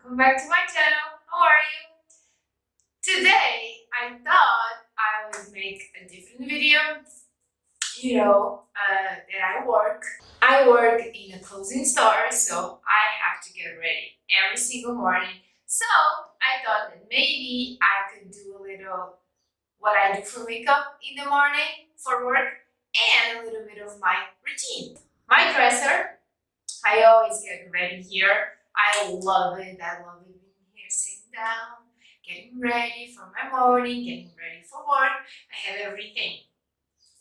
Welcome back to my channel. How are you? Today I thought I would make a different video. That I work in a clothing store, so I have to get ready every single morning. So I thought that maybe I could do a little what I do for makeup in the morning for work and a little bit of my routine. My dresser, I always get ready here. I love it. I love it being here, sitting down, getting ready for my morning, getting ready for work. I have everything.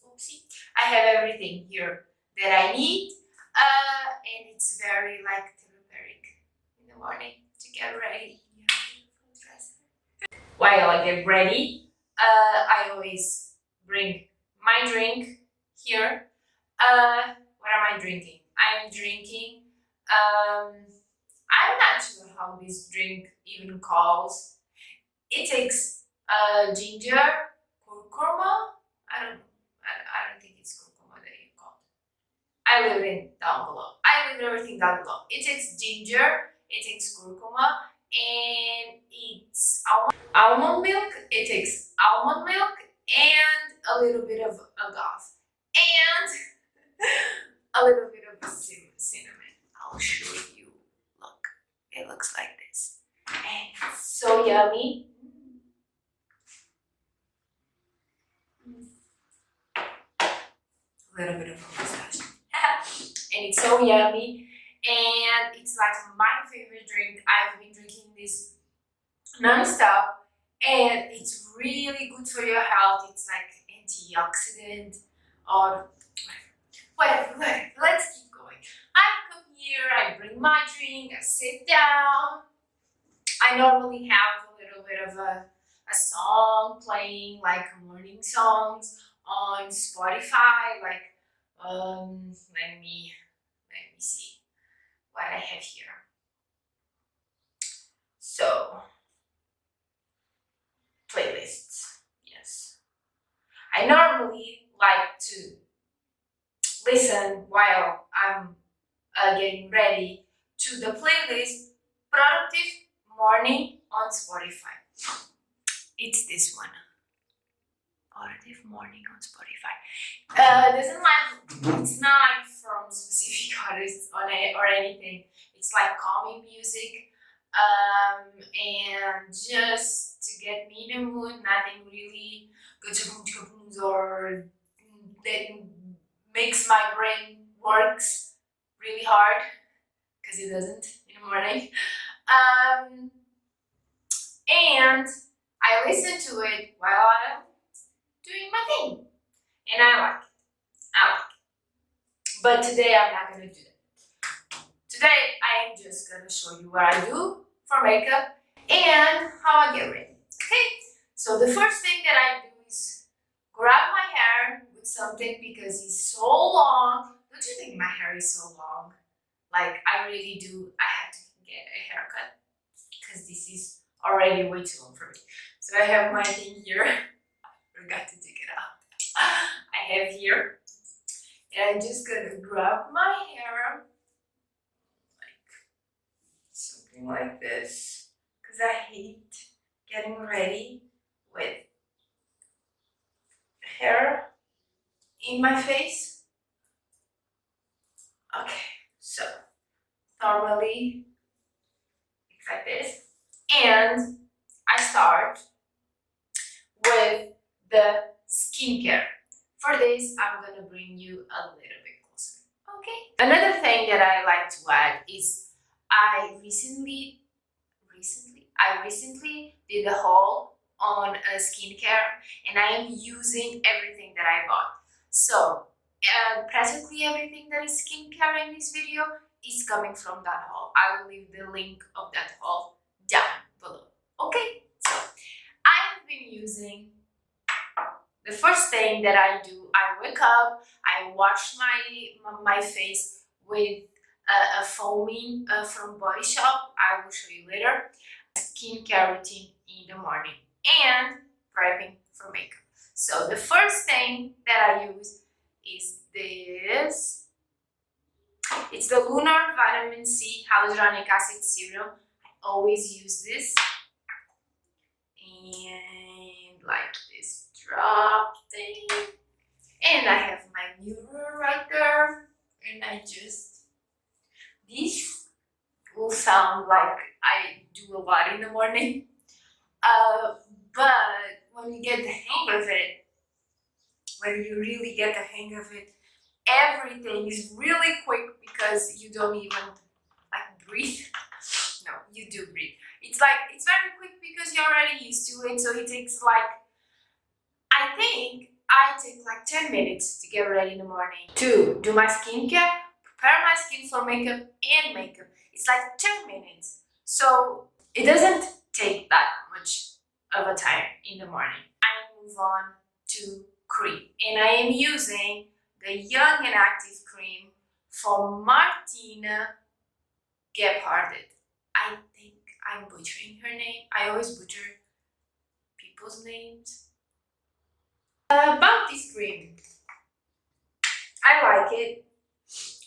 Oopsie. I have everything here that I need. And it's very therapeutic in the morning to get ready. While I get ready, I always bring my drink here. What am I drinking? I'm drinking, I'm not sure how this drink even calls. It takes ginger, curcuma. I don't think it's curcuma that you call it. I leave it down below. I leave everything down below. It takes ginger, it takes curcuma, and it's almond milk. It takes almond milk and a little bit of agave and a little bit of cinnamon. I'll show you. Look, it looks like this. And it's so yummy. A little bit of a mustache. And it's so yummy. And it's like my favorite drink. I've been drinking this non-stop. And it's really good for your health. It's like antioxidant or whatever. Let's keep going. I come here, I bring my drink, I sit down. I normally have a little bit of a song playing, like morning songs on Spotify. Let me see what I have here. So, playlists. Yes. I normally like to listen while I'm getting ready to the playlist Productive Morning on Spotify. It's this one. Productive Morning on Spotify. It's not like from specific artists or anything. It's like calming music. And just to get me in the mood, nothing really good or that makes my brain works really hard, because it doesn't in the morning. And I listen to it while I'm doing my thing, and I like it. But today I'm not gonna do that. Today I am just gonna show you what I do for makeup and how I get ready. Okay, so the first thing that I do is grab my hair with something because it's so long. Don't you think my hair is so long? Like, I really do. I have to get a haircut because this is already way too long for me. So I have my thing here. I forgot to dig it out. I have here. And I'm just gonna grab my hair like something like this, because I hate getting ready with hair in my face. Okay, so normally it's like this, and I start with the skincare. For this, I'm gonna bring you a little bit closer. Okay. Another thing that I like to add is I recently did a haul on skincare, and I am using everything that I bought. So practically everything that is skincare in this video is coming from that haul. I will leave the link of that haul down below. Okay, so I've been using, the first thing that I do, I wake up, I wash my face with a foaming from Body Shop. I will show you later. Skincare routine in the morning and prepping for makeup. So the first thing that I use is this. It's the Lunar Vitamin C Hyaluronic Acid Serum. always use this, and like this drop thing, and I have my mirror right there, and I just, this will sound like I do a lot in the morning, but when you get the hang of it, when you really get the hang of it, everything is really quick because you don't even like breathe. No, you do breathe. It's very quick because you're already used to it, so it takes like, I think I take like 10 minutes to get ready in the morning to do my skincare, prepare my skin for makeup and makeup. It's like 10 minutes. So it doesn't take that much of a time in the morning. I move on to cream, and I am using the Young and Active cream from Martina Gebhardt. I think I'm butchering her name. I always butcher people's names. About this cream, I like it.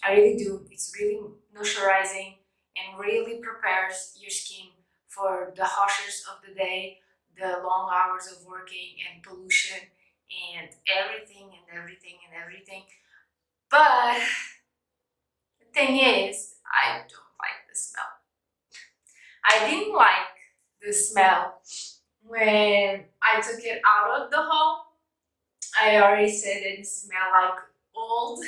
I really do. It's really moisturizing and really prepares your skin for the harshness of the day, the long hours of working and pollution and everything and everything and everything. But the thing is, I don't like the smell. I didn't like the smell when I took it out of the haul. I already said it smelled like old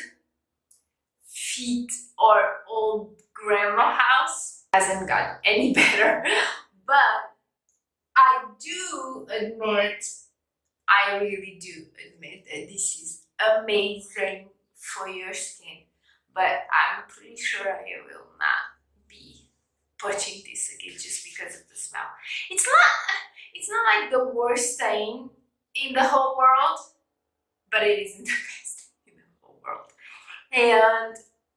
feet or old grandma house. Hasn't got any better, but I do admit, I really do admit that this is amazing for your skin, but I'm pretty sure I will not be purchasing this again just because of the smell. It's not like the worst thing in the whole world, but it isn't the best thing in the whole world. And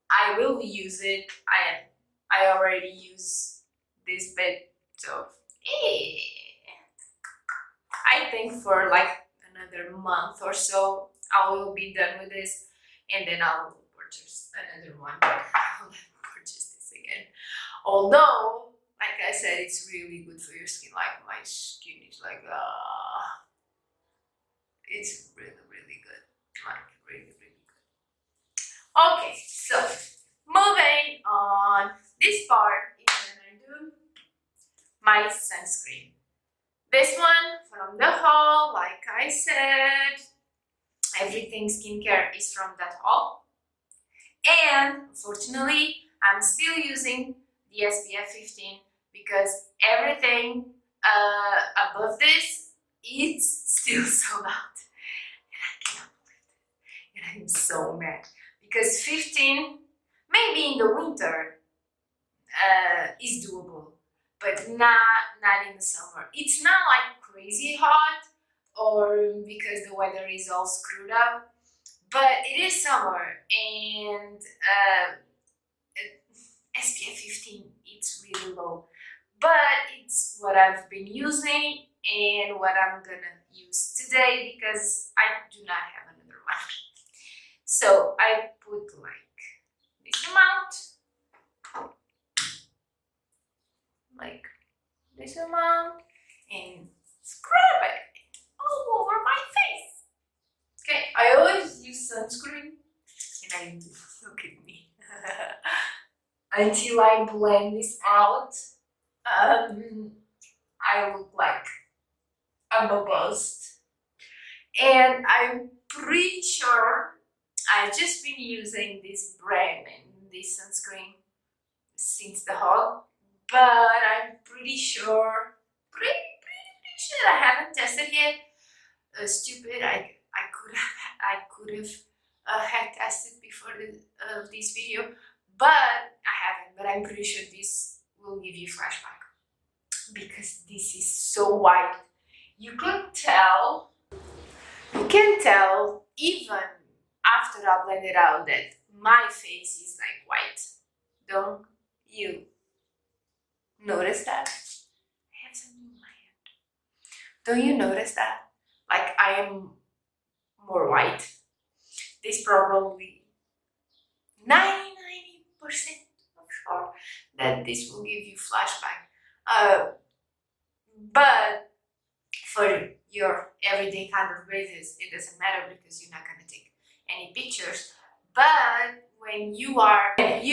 I will use it. I already use this bit, so I think for like another month or so I will be done with this, and then I'll purchase another one. I'll never purchase this again. Although, like I said, it's really good for your skin. Like my skin is like it's really good. Like really good. Okay, so moving on. This part is when I do my sunscreen. This one from the haul, like I said, everything skincare is from that haul. And unfortunately, I'm still using the SPF 15 because everything above this is still sold out. And I cannot believe it. And I'm so mad because 15, maybe in the winter, is doable, but not in the summer. It's not like crazy hot or because the weather is all screwed up, but it is summer, and SPF 15, it's really low, but it's what I've been using and what I'm gonna use today because I do not have another one. So I put like this amount, like this amount, and scrub it all over my face. Okay, I always use sunscreen, and I do, look at me, until I blend this out. I look like I'm a bust, and I'm pretty sure I've just been using this brand and this sunscreen since the haul. But I'm pretty sure, pretty sure I haven't tested yet. Stupid, I could have had tested before this video, but I haven't. But I'm pretty sure this will give you flashback because this is so white. You can tell even after I blend it out that my face is like white. Don't you notice that? I have something in my hand. Don't you notice that? Like I am more white. This probably 90% of sure that this will give you flashback. But for your everyday kind of basis, it doesn't matter because you're not gonna take any pictures. But when you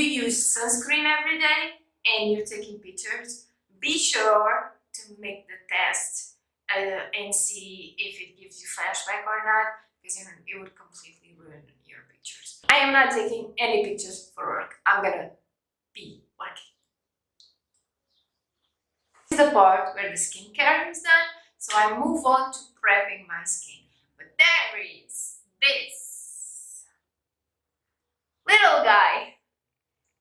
use sunscreen every day and you're taking pictures, be sure to make the test and see if it gives you flashback or not, because it would completely ruin your pictures. I am not taking any pictures for work. I'm gonna be working. This is the part where the skincare is done, so I move on to prepping my skin. But there is this little guy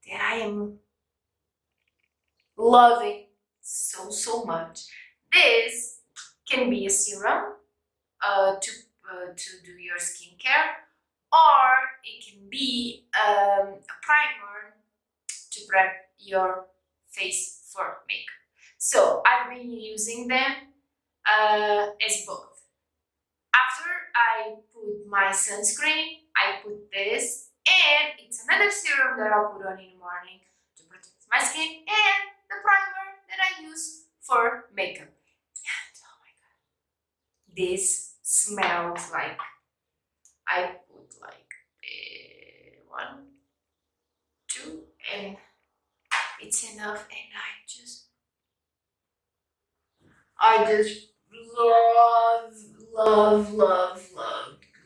that I am loving so much. This can be a serum to do your skincare, or it can be a primer to prep your face for makeup. So I've been using them as both. After I put my sunscreen, I put this, and it's another serum that I'll put on in the morning to protect my skin, and the primer that I use for makeup. And oh my god, this smells like I put like 1, 2, and it's enough, and I just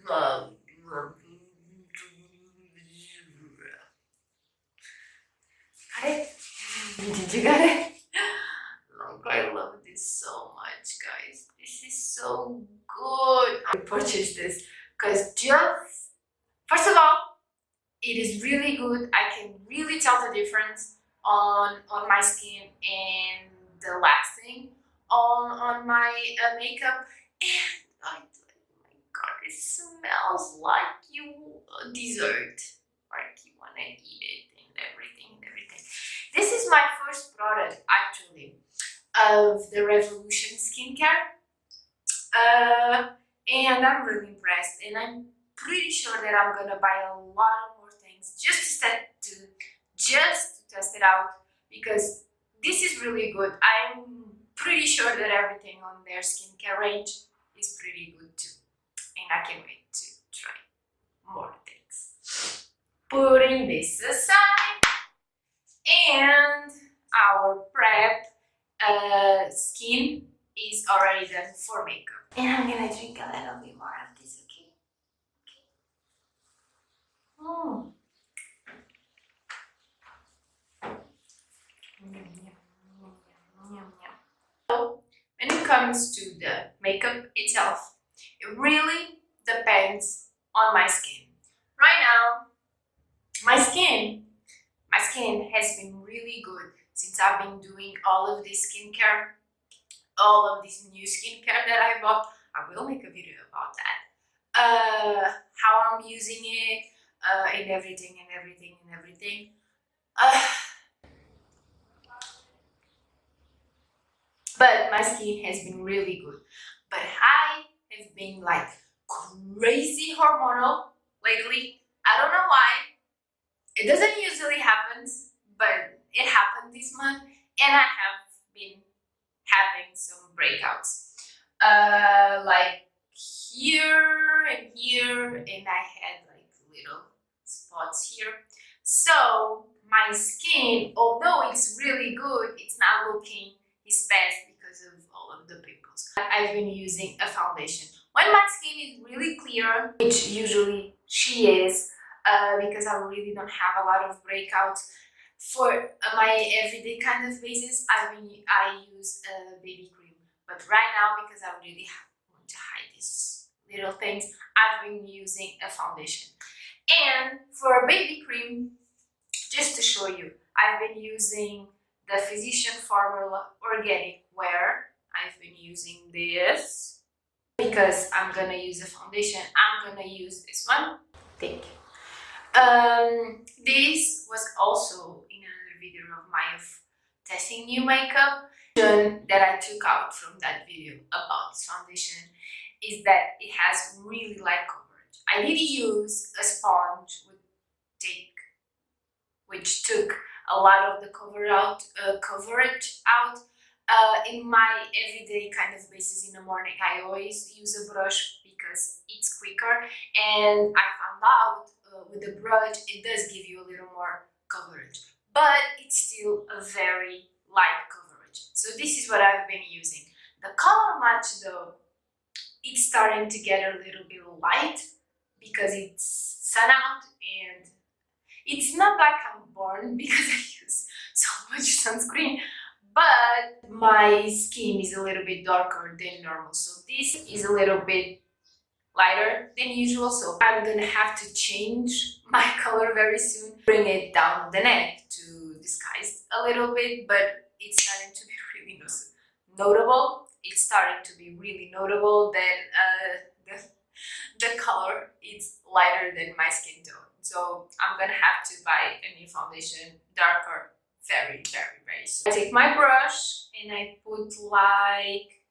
love. Got it? Did you get it? Look, I love this so much, guys. This is so good. I purchased this because first of all, it is really good. I can really tell the difference on my skin and the lasting on my makeup, and oh my god, it smells like dessert, like you want to eat it and everything. This is my first product actually of the Revolution skincare, and I'm really impressed, and I'm pretty sure that I'm gonna buy a lot more things just to test it out, because this is really good. I'm pretty sure that everything on their skincare range is pretty good too, and I can't wait to try more things. Putting this aside, and our prep skin is already done for makeup. And I'm gonna drink a little bit more of this, okay? Oh. So, when it comes to the makeup itself, it really depends on my skin. Right now, my skin has been really good since I've been doing all of this skincare, all of this new skincare that I bought. I will make a video about that. How I'm using it, and everything. But my skin has been really good. But I have been like crazy hormonal lately. I don't know why. It doesn't usually happen, but it happened this month, and I have been having some breakouts. Like here and here, and I had like little spots here. So my skin, although it's really good, it's not looking its best because of all of the pimples. I've been using a foundation. When my skin is really clear, which usually she is, because I really don't have a lot of breakouts, for my everyday kind of basis, I use a baby cream. But right now, because I really want to hide these little things, I've been using a foundation. And for a baby cream, just to show you, I've been using the Physician Formula Organic Wear. I've been using this because I'm gonna use a foundation. I'm gonna use this one. Thank you. This was also in another video of my testing new makeup. That I took out from that video about this foundation is that it has really light coverage. I did use a sponge which took a lot of the coverage out, in my everyday kind of basis in the morning, I always use a brush because it's quicker, and I found out with the brush it does give you a little more coverage, but it's still a very light coverage. So this is what I've been using. The color match though, it's starting to get a little bit light because it's sun out, and it's not like I'm born because I use so much sunscreen, but my skin is a little bit darker than normal, so this is a little bit lighter than usual, so I'm gonna have to change my color very soon, bring it down the neck to disguise a little bit, but it's starting to be really notable. It's starting to be really notable that the color is lighter than my skin tone. So I'm gonna have to buy a new foundation, darker, very soon. I take my brush and I put like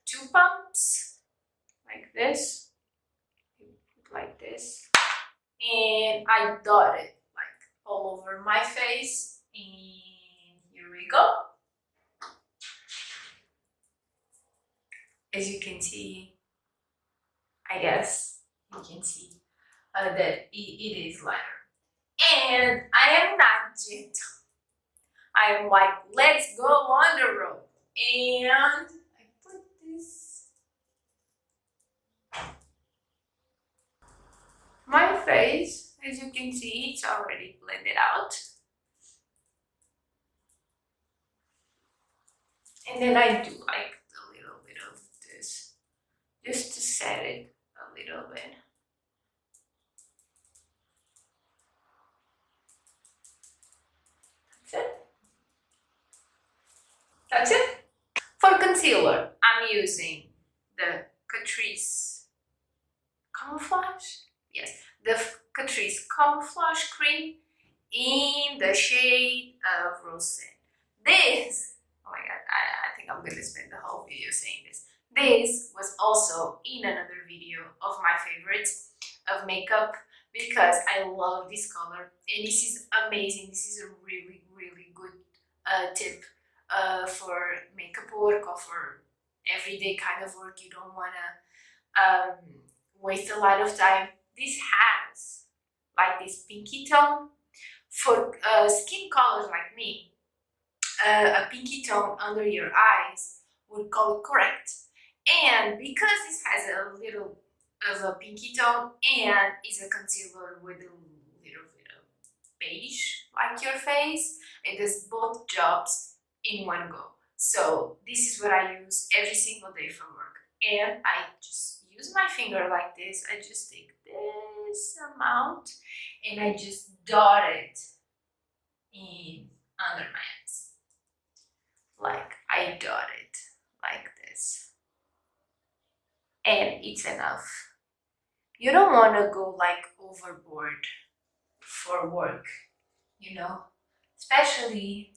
2 pumps, like this, and I dot it like all over my face, and here we go. As you can see, I guess you can see that it is lighter. And I am not gentle. I am like, let's go on the road. And I put this. My face, as you can see, it's already blended out. And then I do like a little bit of this, just to set it a little bit. That's it. For concealer, I'm using the Catrice Camouflage. Yes, the Catrice Camouflage cream in the shade of Rosé. This, oh my god, I think I'm gonna spend the whole video saying this. This was also in another video of my favorites of makeup because I love this color, and this is amazing. This is a really good tip for makeup work or for everyday kind of work. You don't want to waste a lot of time. This has like this pinky tone. For skin colors like me, a pinky tone under your eyes would color correct. And because this has a little of a pinky tone and is a concealer with a little bit of beige like your face, it does both jobs in one go. So this is what I use every single day for work, and I just use my finger like this. I just take this amount and I just dot it in under my eyes, like I dot it like this, and it's enough. You don't want to go like overboard for work, you know, especially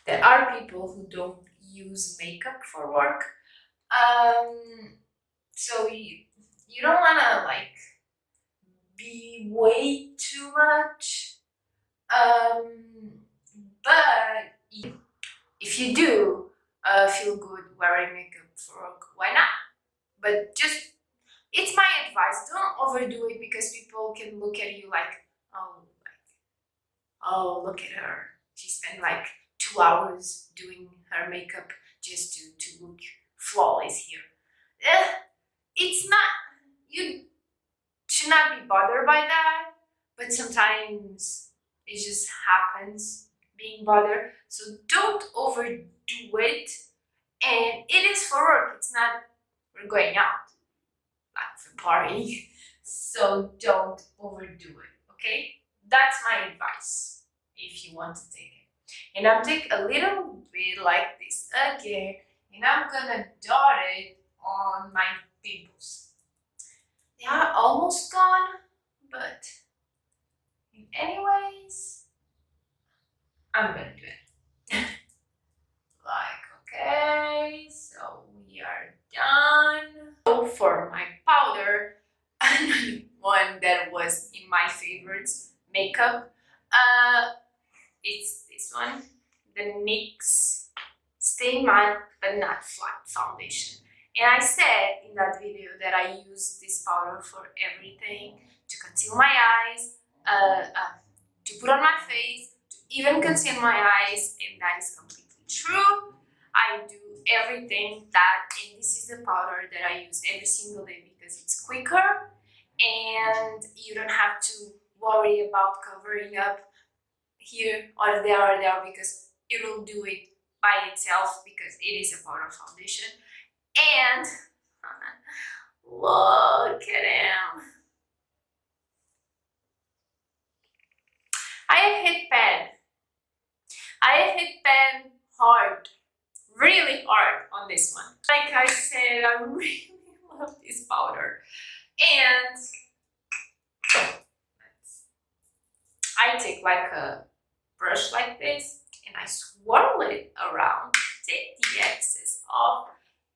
there are people who don't use makeup for work. So you don't want to like be way too much. But if you do feel good wearing makeup for work, why not? But just, it's my advice, don't overdo it, because people can look at you like, oh, look at her. She spent like 2 hours doing her makeup just to look flawless here. It's not, you should not be bothered by that, but sometimes it just happens being bothered. So don't overdo it, and it is for work, it's not we're going out like for partying. So don't overdo it, okay? That's my advice if you want to take it. And I'll take a little bit like this again, and I'm gonna dot it on my pimples. They are almost gone, but anyways, I'm gonna do it. Like, okay, so we are done. So for my powder, another one that was in my favorites makeup, it's this one, the NYX stay matte but not flat foundation. And I said in that video that I use this powder for everything, to conceal my eyes, to put on my face, to even conceal my eyes, and that is completely true. I do everything that, and this is the powder that I use every single day because it's quicker and you don't have to worry about covering up here or there because it will do it by itself because it is a powder foundation. And look at him. I have hit pen. I have hit pen hard, really hard on this one. Like I said, I really love this powder. And I take like a brush like this and I swirl it around, take the excess off,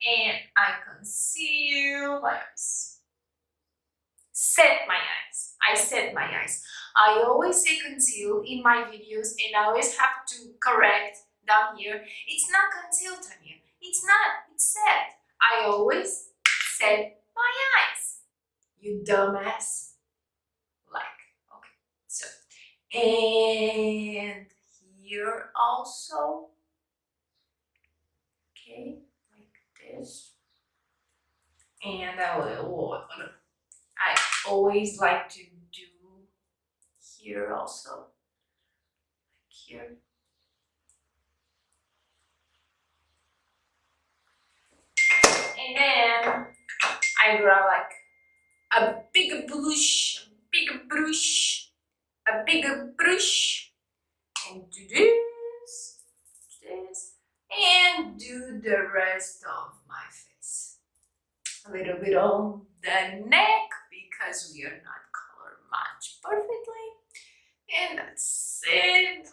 and I conceal my eyes. Set my eyes. I set my eyes. I always say conceal in my videos and I always have to correct down here. It's not concealed, Tanya. It's not. It's set. I always set my eyes. You dumbass. Like, okay. So, and here also. Okay, like this. And I always like to do here also, like here. And then I grab like a bigger brush, and do this, and do the rest of my face. A little bit on the neck because we are not color matched perfectly. And that's it.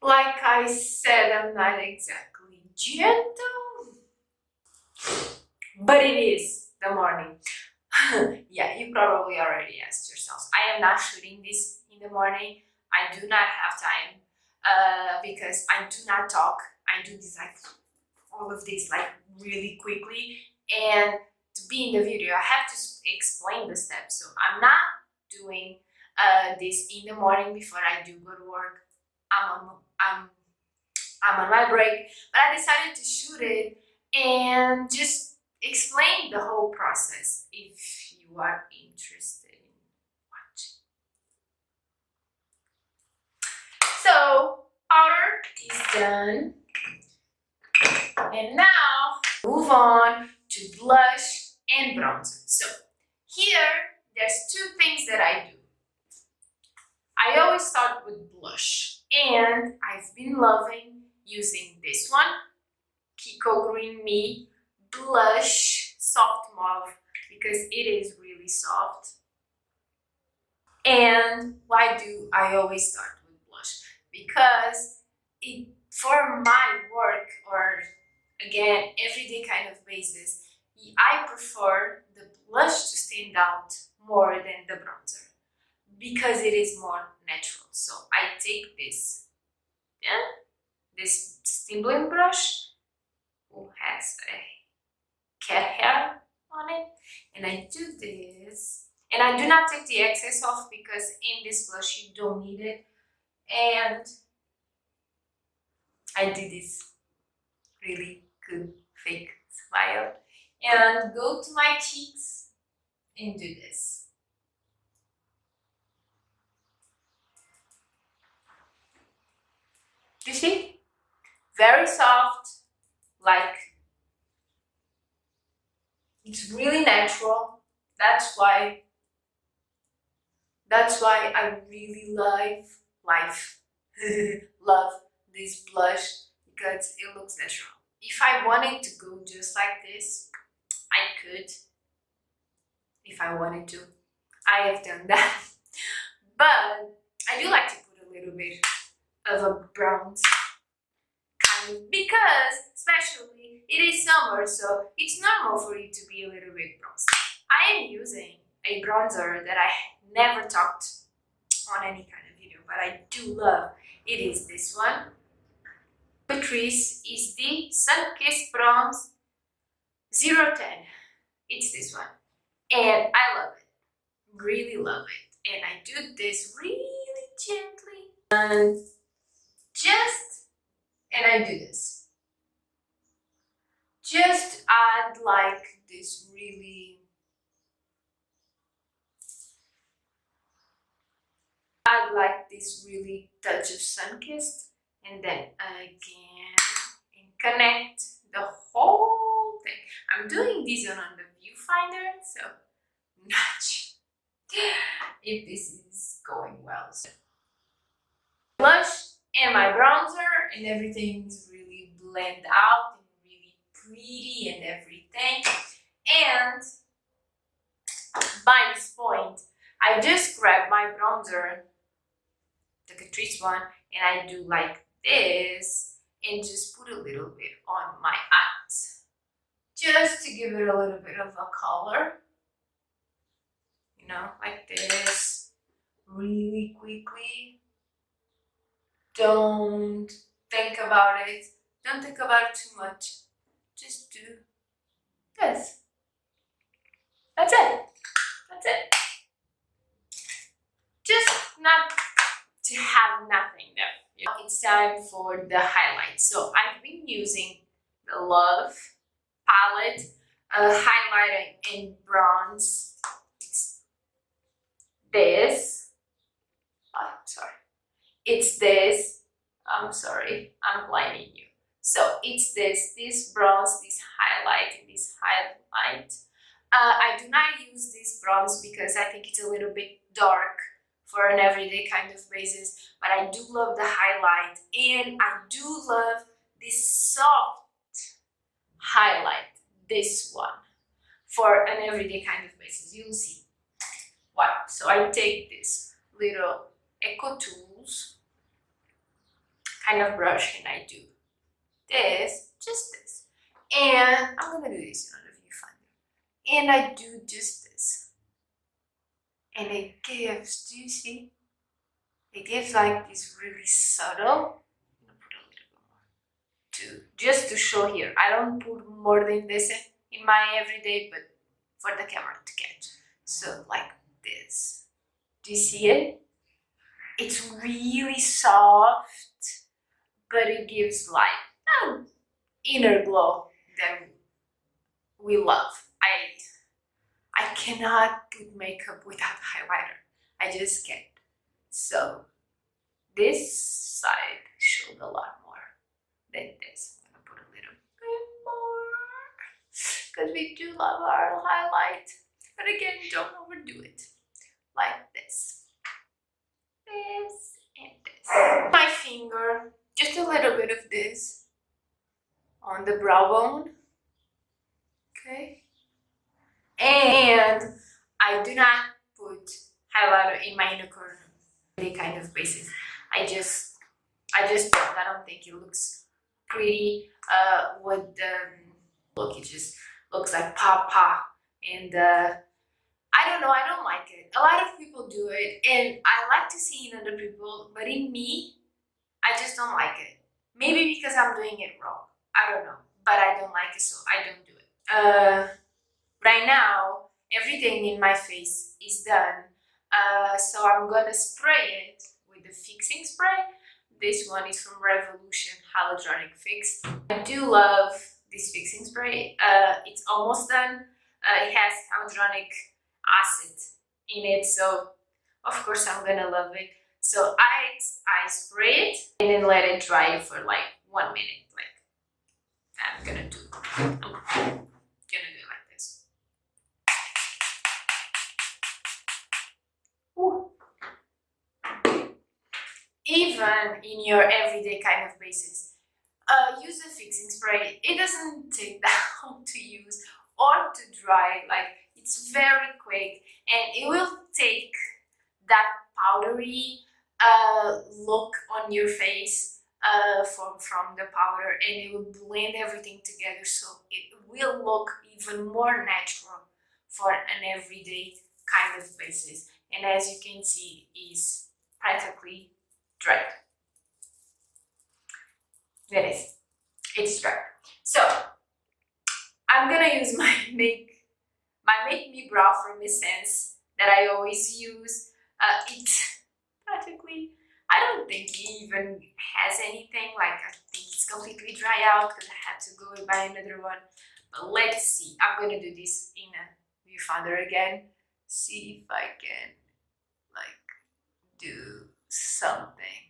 Like I said, I'm not exactly gentle, but it is the morning. Yeah, you probably already asked yourselves. I am not shooting this in the morning. I do not have time because I do not talk. I do this like all of this like really quickly, and to be in the video I have to explain the steps. So I'm not doing this in the morning before I do go to work. I'm on my break, but I decided to shoot it and just explain the whole process if you are interested in watching. So powder is done, and now move on to blush and bronzer. So here there's two things that I do. I always start with blush, and I've been loving using this one, Kiko Green Me Blush Soft Mauve, because it is really soft. And why do I always start with blush? Because for my work, or again, everyday kind of basis, I prefer the blush to stand out more than the bronzer because it is more natural. So I take this, this stippling brush who has a cat hair on it, and I do this, and I do not take the excess off because in this blush you don't need it, and I do this really good fake smile and go to my cheeks and do this. You see? Very soft, like it's really natural. That's why I really love this blush, because it looks natural. If I wanted to go just like this, I could. If I wanted to, I have done that. But I do like to put a little bit of a bronze kind of, because especially it is summer, so it's normal for it to be a little bit bronze. I am using a bronzer that I never talked on any kind of video, but I do love. It is this one, crease is the Sunkissed Bronze 010. It's this one. And I love it. Really love it. And I do this really gently. And I do this. Just add like this really touch of Sunkissed, and then again and connect the whole thing. I'm doing this on the viewfinder, so not sure if this is going well. So, blush and my bronzer, and everything is really blend out and really pretty and everything. And by this point, I just grab my bronzer, the Catrice one, and I do like this and just put a little bit on my eyes, just to give it a little bit of a color, you know, like this, really quickly. Don't think about it. Don't think about it too much. Just do this. That's it. That's it. Just not to have nothing there. Now it's time for the highlight. So I've been using the Love palette, highlighter in bronze. It's this. Oh, sorry. It's this. I'm sorry, I'm blinding you. So it's this bronze, this highlight, this highlight. I do not use this bronze because I think it's a little bit dark for an everyday kind of basis, but I do love the highlight, and I do love this soft highlight, this one, for an everyday kind of basis. You'll see. Wow. So I take this little Eco Tools kind of brush, and I do this, just this, and I'm gonna do this on the viewfinder, and I do just this, and it gives, do you see? It gives like this really subtle. I'm gonna put a little bit more just to show here. I don't put more than this in my everyday, but for the camera to catch. So like this. Do you see it? It's really soft, but it gives like an inner glow that we love. I cannot put makeup without highlighter. I just can't. So this side showed a lot more than this. I'm gonna put a little bit more because we do love our highlight. But again, don't overdo it. Like this. This and this. My finger, just a little bit of this on the brow bone. Okay. And I do not put highlighter in my inner corner, any kind of basis. I just don't. I don't think it looks pretty with the look. It just looks like papa, and I don't know. I don't like it. A lot of people do it, and I like to see in other people, but in me, I just don't like it. Maybe because I'm doing it wrong. I don't know, but I don't like it, so I don't do it. Right now, everything in my face is done, so I'm gonna spray it with the fixing spray. This one is from Revolution Hyaluronic Fix. I do love this fixing spray. It's almost done. It has hyaluronic acid in it, so of course I'm gonna love it. So I spray it and then let it dry for like 1 minute. Like I'm gonna do it like this. Ooh. Even in your everyday kind of basis, use a fixing spray. It doesn't take that long to use or to dry. Like it's very quick, and it will take that powdery look on your face from the powder, and it will blend everything together, so it will look even more natural for an everyday kind of basis. And as you can see, is practically dry. There is. Make Me brow from Essence that I always use. It's practically, I don't think it even has anything, like I think it's completely dry out because I had to go and buy another one. But let's see, I'm gonna do this in a viewfinder again, see if I can like do something.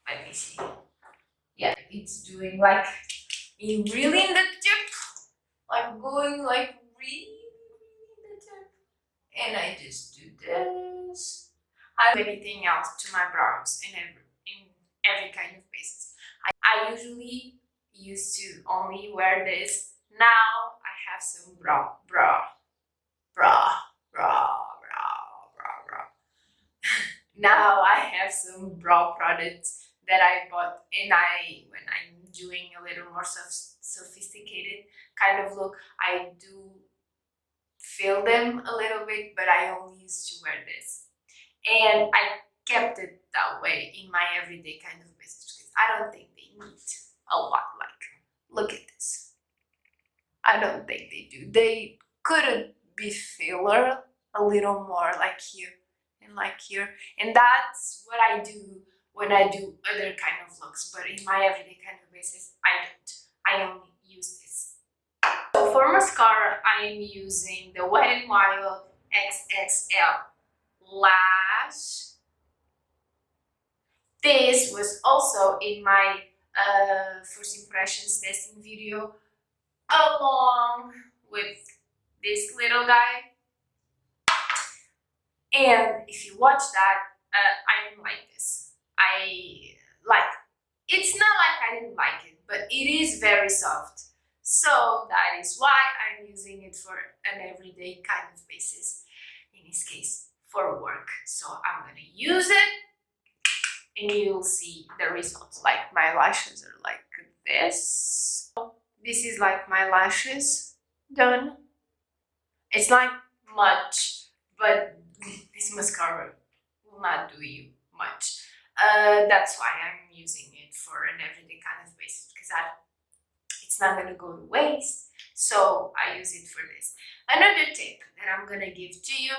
Let me see. Yeah, it's doing like really in the tip, like going like really in the tip. And I just do this. I do anything else to my brows in every kind of basis. I usually used to only wear this. Now I have some brow. Now I have some brow products that I bought, and when I'm doing a little more sophisticated kind of look, I do fill them a little bit, but I only used to wear this. And I kept it that way in my everyday kind of business because I don't think they need a lot. Like, look at this. I don't think they do. They could be filler a little more, like here and like here. And that's what I do when I do other kind of looks. But in my everyday kind of basis, I don't. I only use this. So for mascara, I am using the Wet n Wild XXL Lash. This was also in my first impressions testing video, along with this little guy. And if you watch that, I didn't like this. It's not like I didn't like it, but it is very soft. So that is why I'm using it for an everyday kind of basis, in this case for work. So I'm gonna use it and you'll see the results. Like my lashes are like this. This is like my lashes done. It's not much, but this mascara will not do you much. That's why I'm using it for an everyday kind of basis, because it's not gonna go to waste. So I use it for this. Another tip that I'm gonna give to you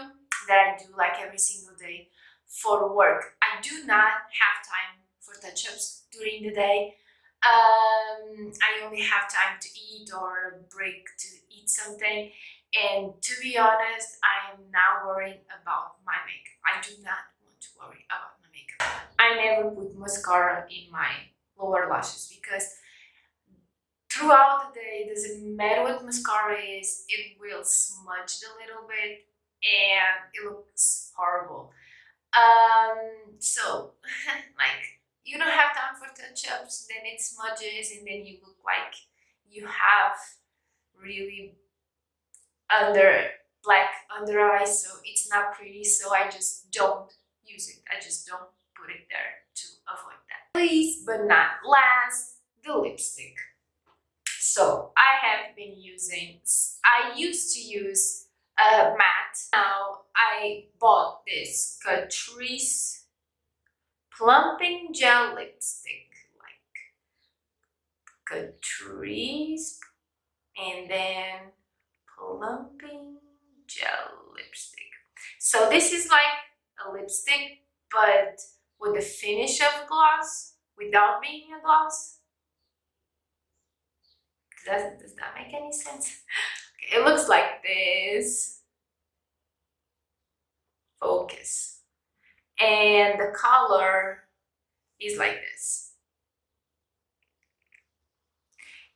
that I do like every single day for work. I do not have time for touch-ups during the day. I only have time to eat or a break to eat something. And to be honest, I am now worrying about my makeup. I do not want to worry about my makeup. I never put mascara in my lower lashes because throughout the day, it doesn't matter what mascara is, it will smudge a little bit and it looks horrible. So like, you don't have time for touch-ups, then it smudges and then you look like you have really black under eyes, so it's not pretty. So I just don't use it. I just don't put it there to avoid that. Least but not last, the lipstick. So I used to use matte. Now I bought this Catrice plumping gel lipstick, like Catrice, and then plumping gel lipstick. So this is like a lipstick, but with the finish of gloss without being a gloss. Does that make any sense? Okay, it looks like this. Focus. And the color is like this.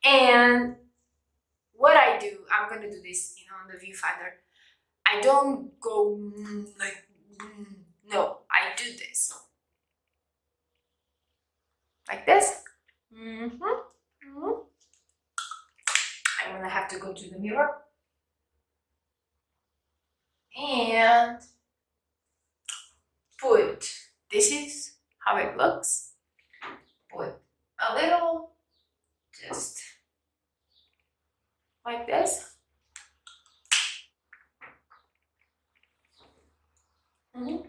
And what I do, I'm gonna do this, on the viewfinder. I don't go like, no, I do this. Like this. I'm gonna have to go to the mirror. And this is how it looks. Put a little, just like this. And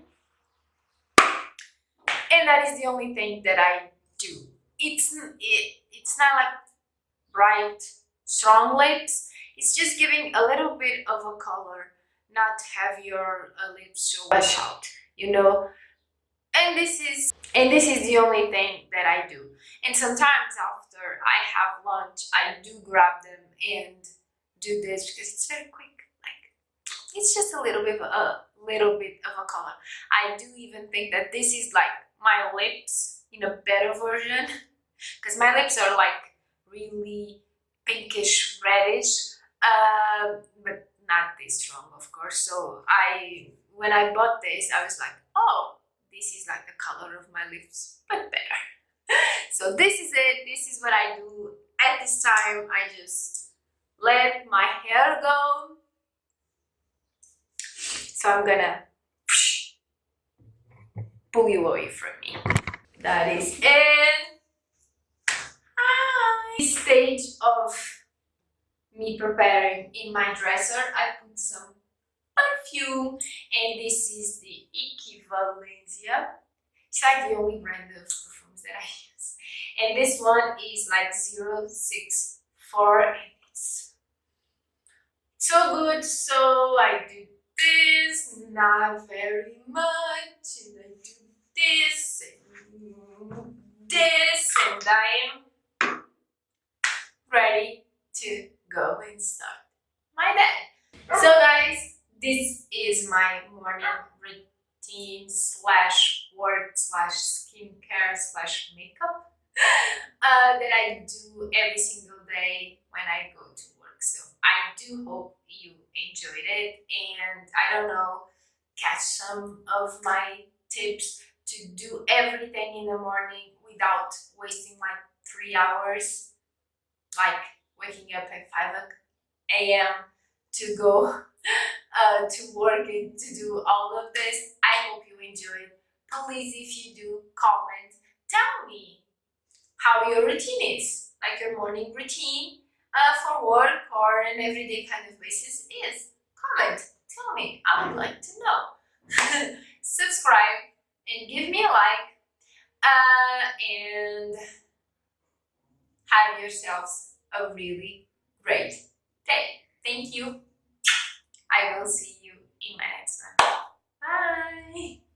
that is the only thing that I do. It's not like bright, strong lips. It's just giving a little bit of a color, not have your lips so wash out, you know. And this is the only thing that I do. And sometimes after I have lunch, I do grab them and do this because it's very quick. Like, it's just a little bit of a color. I do even think that this is like my lips in a better version, because my lips are like really pinkish reddish, but not this strong, of course. So when I bought this, I was like, oh, this is like the color of my lips, but better. So this is it. This is what I do at this time. I just let my hair go. So I'm gonna pull you away from me. That is it. Hi. This stage of me preparing in my dresser, I put some perfume, and this is the Valencia. It's like the only brand of perfumes that I use. And this one is like 064, and it's so good. So I do this, not very much, and I do this and this, and I am ready to go and start my day. So guys, this is my morning routine slash work slash skincare slash makeup that I do every single day when I go to work. So I do hope you enjoyed it, and I don't know, catch some of my tips to do everything in the morning without wasting like 3 hours, like waking up at 5 a.m. to go to work and to do all of this. I hope you enjoyed. Please, if you do, comment. Tell me how your routine is, like your morning routine for work or an everyday kind of basis is. Comment, tell me, I would like to know. Subscribe and give me a like, and have yourselves a really great day. Thank you. I will see you in my next one. Bye.